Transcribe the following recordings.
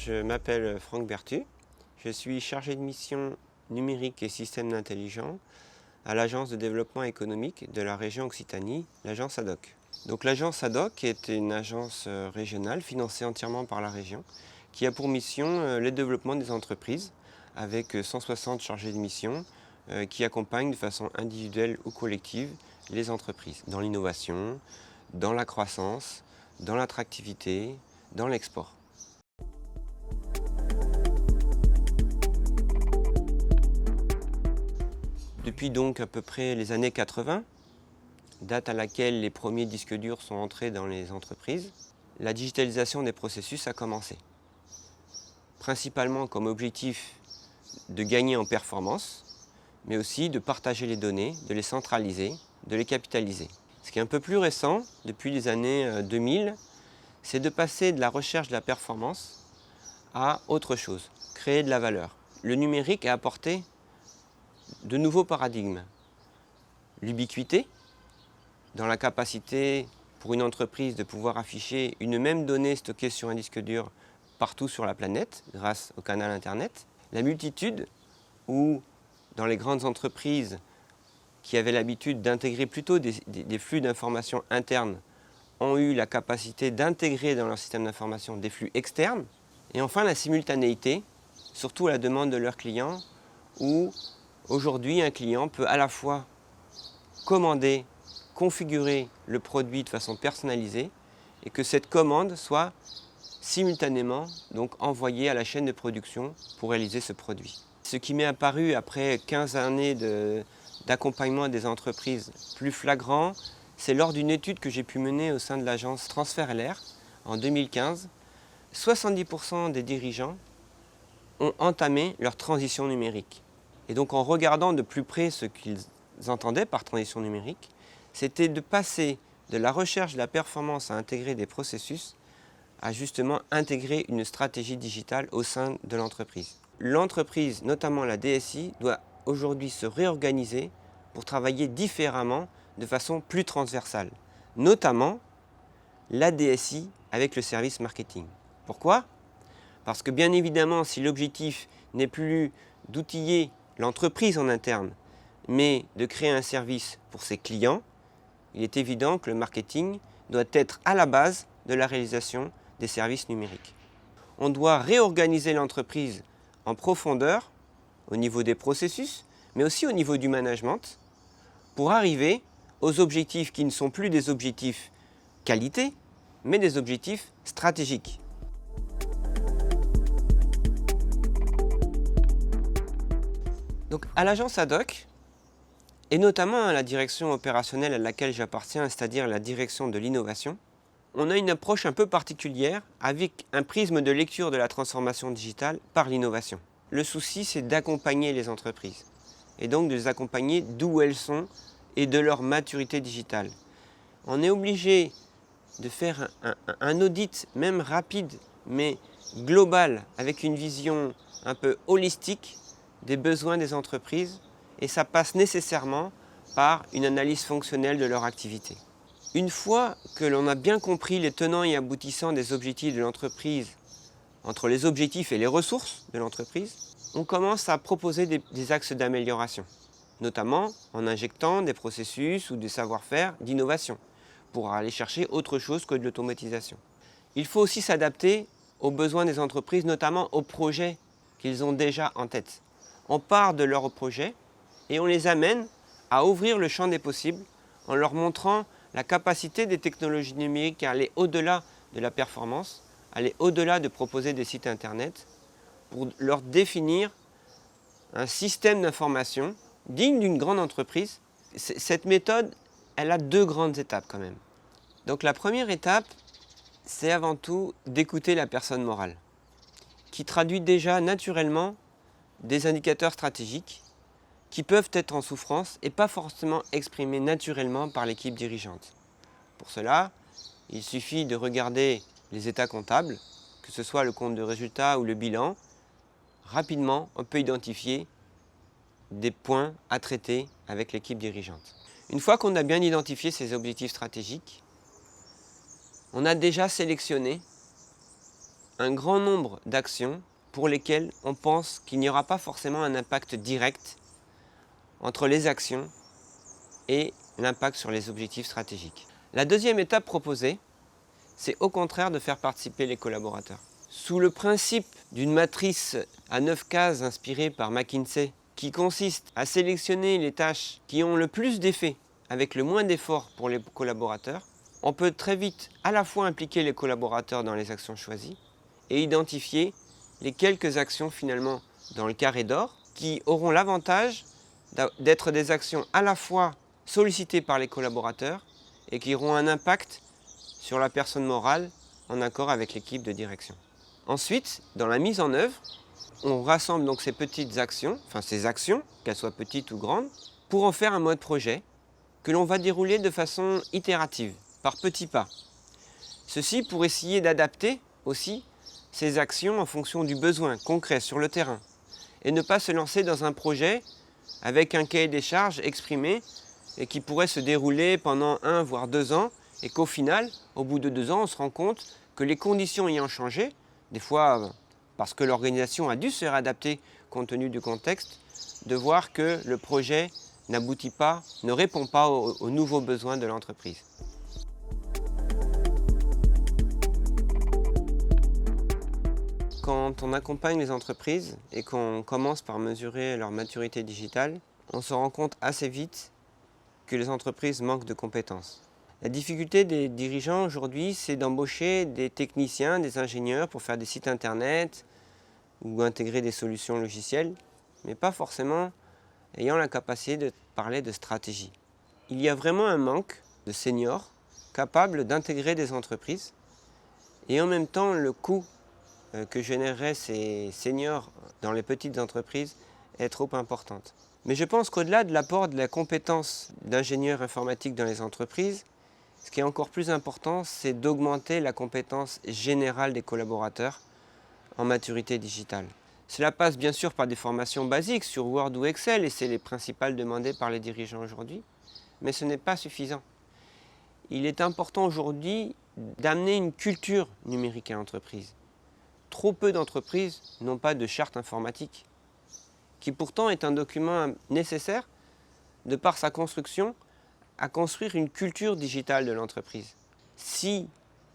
Je m'appelle Franck Berthu. Je suis chargé de mission numérique et système d'intelligence à l'Agence de développement économique de la région Occitanie, l'agence ADOC. Donc l'agence ADOC est une agence régionale financée entièrement par la région qui a pour mission le développement des entreprises avec 160 chargés de mission qui accompagnent de façon individuelle ou collective les entreprises dans l'innovation, dans la croissance, dans l'attractivité, dans l'export. Depuis donc à peu près les années 80, date à laquelle les premiers disques durs sont entrés dans les entreprises, la digitalisation des processus a commencé. Principalement comme objectif de gagner en performance, mais aussi de partager les données, de les centraliser, de les capitaliser. Ce qui est un peu plus récent, depuis les années 2000, c'est de passer de la recherche de la performance à autre chose, créer de la valeur. Le numérique a apporté de nouveaux paradigmes. L'ubiquité, dans la capacité pour une entreprise de pouvoir afficher une même donnée stockée sur un disque dur partout sur la planète grâce au canal Internet. La multitude, où dans les grandes entreprises qui avaient l'habitude d'intégrer plutôt des flux d'informations internes, ont eu la capacité d'intégrer dans leur système d'information des flux externes. Et enfin la simultanéité, surtout à la demande de leurs clients, où aujourd'hui, un client peut à la fois commander, configurer le produit de façon personnalisée et que cette commande soit simultanément donc envoyée à la chaîne de production pour réaliser ce produit. Ce qui m'est apparu après 15 années d'accompagnement des entreprises plus flagrant, c'est lors d'une étude que j'ai pu mener au sein de l'agence Transfert LR en 2015. 70% des dirigeants ont entamé leur transition numérique. Et donc en regardant de plus près ce qu'ils entendaient par transition numérique, c'était de passer de la recherche de la performance à intégrer des processus, à justement intégrer une stratégie digitale au sein de l'entreprise. L'entreprise, notamment la DSI, doit aujourd'hui se réorganiser pour travailler différemment de façon plus transversale, notamment la DSI avec le service marketing. Pourquoi ? Parce que bien évidemment, si l'objectif n'est plus d'outiller l'entreprise en interne, mais de créer un service pour ses clients, il est évident que le marketing doit être à la base de la réalisation des services numériques. On doit réorganiser l'entreprise en profondeur, au niveau des processus, mais aussi au niveau du management, pour arriver aux objectifs qui ne sont plus des objectifs qualité, mais des objectifs stratégiques. Donc à l'agence ADOC, et notamment à la direction opérationnelle à laquelle j'appartiens, c'est-à-dire la direction de l'innovation, on a une approche un peu particulière avec un prisme de lecture de la transformation digitale par l'innovation. Le souci, c'est d'accompagner les entreprises, et donc de les accompagner d'où elles sont et de leur maturité digitale. On est obligé de faire un audit, même rapide, mais global, avec une vision un peu holistique, des besoins des entreprises et ça passe nécessairement par une analyse fonctionnelle de leur activité. Une fois que l'on a bien compris les tenants et aboutissants des objectifs de l'entreprise, entre les objectifs et les ressources de l'entreprise, on commence à proposer des axes d'amélioration, notamment en injectant des processus ou des savoir-faire d'innovation pour aller chercher autre chose que de l'automatisation. Il faut aussi s'adapter aux besoins des entreprises, notamment aux projets qu'ils ont déjà en tête. On part de leurs projets et on les amène à ouvrir le champ des possibles en leur montrant la capacité des technologies numériques à aller au-delà de la performance, aller au-delà de proposer des sites internet pour leur définir un système d'information digne d'une grande entreprise. Cette méthode, elle a deux grandes étapes quand même. Donc la première étape, c'est avant tout d'écouter la personne morale, qui traduit déjà naturellement des indicateurs stratégiques qui peuvent être en souffrance et pas forcément exprimés naturellement par l'équipe dirigeante. Pour cela, il suffit de regarder les états comptables, que ce soit le compte de résultat ou le bilan. Rapidement, on peut identifier des points à traiter avec l'équipe dirigeante. Une fois qu'on a bien identifié ces objectifs stratégiques, on a déjà sélectionné un grand nombre d'actions pour lesquelles on pense qu'il n'y aura pas forcément un impact direct entre les actions et l'impact sur les objectifs stratégiques. La deuxième étape proposée, c'est au contraire de faire participer les collaborateurs. Sous le principe d'une matrice à 9 cases inspirée par McKinsey, qui consiste à sélectionner les tâches qui ont le plus d'effet avec le moins d'efforts pour les collaborateurs, on peut très vite à la fois impliquer les collaborateurs dans les actions choisies et identifier les quelques actions finalement dans le carré d'or qui auront l'avantage d'être des actions à la fois sollicitées par les collaborateurs et qui auront un impact sur la personne morale en accord avec l'équipe de direction. Ensuite, dans la mise en œuvre, on rassemble donc ces petites actions, qu'elles soient petites ou grandes, pour en faire un mode projet que l'on va dérouler de façon itérative, par petits pas. Ceci pour essayer d'adapter aussi ces actions en fonction du besoin concret sur le terrain et ne pas se lancer dans un projet avec un cahier des charges exprimé et qui pourrait se dérouler pendant 1 voire 2 ans et qu'au final, au bout de 2 ans, on se rend compte que les conditions ayant changé, des fois parce que l'organisation a dû se réadapter compte tenu du contexte, de voir que le projet n'aboutit pas, ne répond pas aux nouveaux besoins de l'entreprise. Quand on accompagne les entreprises et qu'on commence par mesurer leur maturité digitale, on se rend compte assez vite que les entreprises manquent de compétences. La difficulté des dirigeants aujourd'hui, c'est d'embaucher des techniciens, des ingénieurs pour faire des sites internet ou intégrer des solutions logicielles, mais pas forcément ayant la capacité de parler de stratégie. Il y a vraiment un manque de seniors capables d'intégrer des entreprises et en même temps le coût que généreraient ces seniors dans les petites entreprises est trop importante. Mais je pense qu'au-delà de l'apport de la compétence d'ingénieurs informatiques dans les entreprises, ce qui est encore plus important, c'est d'augmenter la compétence générale des collaborateurs en maturité digitale. Cela passe bien sûr par des formations basiques sur Word ou Excel, et c'est les principales demandées par les dirigeants aujourd'hui, mais ce n'est pas suffisant. Il est important aujourd'hui d'amener une culture numérique à l'entreprise. Trop peu d'entreprises n'ont pas de charte informatique, qui pourtant est un document nécessaire, de par sa construction, à construire une culture digitale de l'entreprise. Si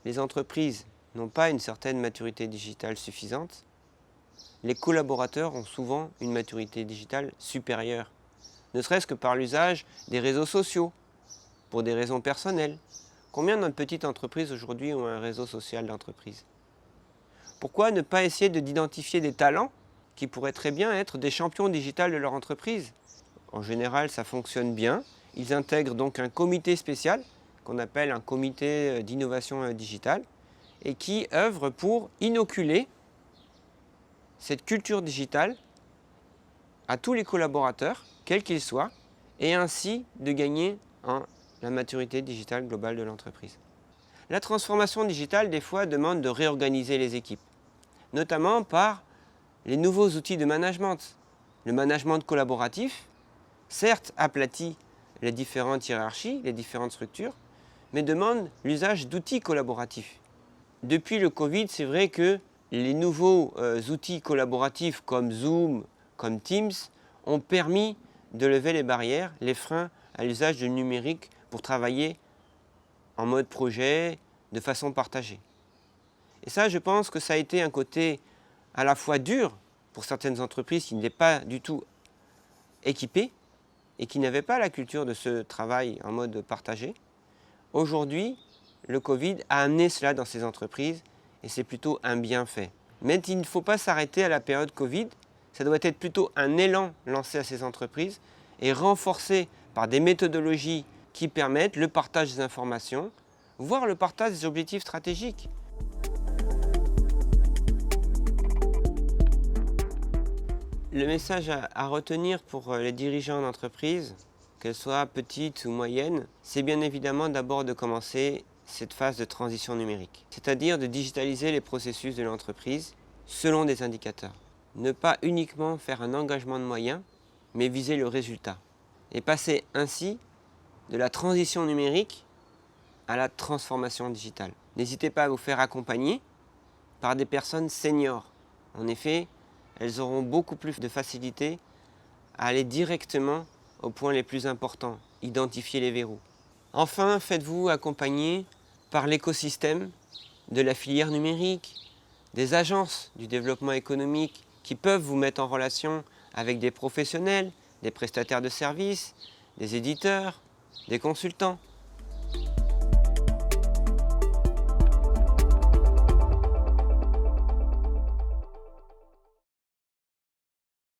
les entreprises n'ont pas une certaine maturité digitale suffisante, les collaborateurs ont souvent une maturité digitale supérieure, ne serait-ce que par l'usage des réseaux sociaux, pour des raisons personnelles. Combien de petites entreprises aujourd'hui ont un réseau social d'entreprise? Pourquoi ne pas essayer d'identifier des talents qui pourraient très bien être des champions digitales de leur entreprise? En général, ça fonctionne bien. Ils intègrent donc un comité spécial, qu'on appelle un comité d'innovation digitale, et qui œuvre pour inoculer cette culture digitale à tous les collaborateurs, quels qu'ils soient, et ainsi de gagner en la maturité digitale globale de l'entreprise. La transformation digitale, des fois, demande de réorganiser les équipes, notamment par les nouveaux outils de management. Le management collaboratif, certes, aplatit les différentes hiérarchies, les différentes structures, mais demande l'usage d'outils collaboratifs. Depuis le Covid, c'est vrai que les nouveaux outils collaboratifs comme Zoom, comme Teams, ont permis de lever les barrières, les freins à l'usage du numérique pour travailler en mode projet, de façon partagée. Et ça, je pense que ça a été un côté à la fois dur pour certaines entreprises qui n'étaient pas du tout équipées et qui n'avaient pas la culture de ce travail en mode partagé. Aujourd'hui, le Covid a amené cela dans ces entreprises et c'est plutôt un bienfait. Mais il ne faut pas s'arrêter à la période Covid, ça doit être plutôt un élan lancé à ces entreprises et renforcé par des méthodologies qui permettent le partage des informations, voire le partage des objectifs stratégiques. Le message à retenir pour les dirigeants d'entreprise, qu'elles soient petites ou moyennes, c'est bien évidemment d'abord de commencer cette phase de transition numérique, c'est-à-dire de digitaliser les processus de l'entreprise selon des indicateurs. Ne pas uniquement faire un engagement de moyens, mais viser le résultat. Et passer ainsi de la transition numérique à la transformation digitale. N'hésitez pas à vous faire accompagner par des personnes seniors. En effet, elles auront beaucoup plus de facilité à aller directement aux points les plus importants, identifier les verrous. Enfin, faites-vous accompagner par l'écosystème de la filière numérique, des agences du développement économique qui peuvent vous mettre en relation avec des professionnels, des prestataires de services, des éditeurs, des consultants.